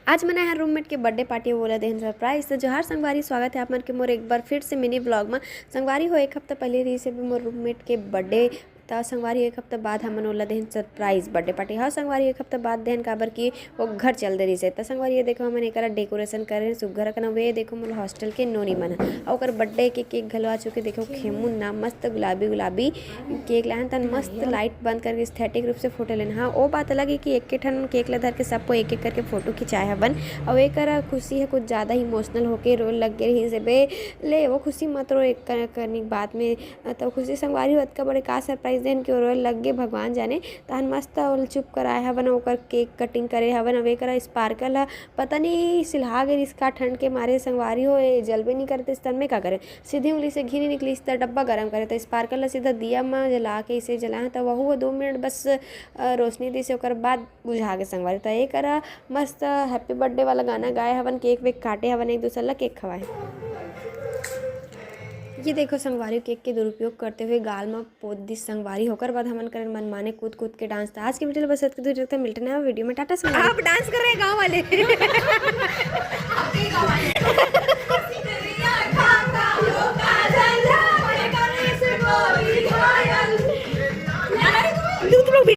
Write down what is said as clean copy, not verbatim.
आज मनाया है रूममेट के बर्थडे पार्टी बोला देहन सरप्राइज। तो जोहार संगवारी, स्वागत है आप मन के मोर एक बार फिर से मिनी ब्लॉग में। संगवारी हो एक हफ्ता पहले रही से भी मोर रूममेट के बर्थडे त संगवारी एक हफ्ता बाद हमन ओला देहन सरप्राइज बर्थडे पार्टी। हाँ संगवारी एक हफ्ता बाद देहन काबर की वो घर चल दे रही से। तो संगवारी ये देखो हमन एकरा डेकोरेशन करे सुघर कना वे देखो मोर हॉस्टल के नोनी मन और ओकर बर्थडे के केक घलवा चुके। देखो खेमुन ना मस्त गुलाबी गुलाबी केक लाहन तन मस्त लाइट बंद करके एस्थेटिक रूप से फोटो लेना। हाँ वो बात अलग है कि एक ठन केक ला धर के सबको एक एक करके फोटो खिंचाए हवन और एक खुशी है कुछ ज़्यादा ही इमोशनल होके रोल लग गए रही से बे ले वो खुशी मत रो एक करने के बाद में। तो खुशी संगवारी होत का बड़े का सरप्राइज देन के रोल लग गए भगवान जाने। तहन मस्त चुप कराए हवन ओकर केक कटिंग करे हवन। अब एक स्पार्कल है पता नहीं सिलहा गई इसका ठंड के मारे संगवारी हो जलबे नहीं करते इस तन में का करे सीधी उंगली से घी नहीं निकली इस डब्बा गर्म करे तो स्पार्कल सीधा दिया में जला के इसे जलाए तो वह 2 मिनट बस रोशनी दी से ओकर बाद बुझा के संगवारी। तो एक मस्त हैप्पी बर्थडे वाला गाना गाए हवन केक वेक काटे हवन एक दूसरे ला केक खवाए। ये देखो संगवारी केक के दुरुपयोग करते हुए गाल में पोत दी संगवारी होकर बाद हमन कर मन माने कूद कूद के डांस। था आज की वीडियो बस इतना मिलते हैं वीडियो में टाटा संगवारी। आप डांस कर रहे हैं गाँव वाले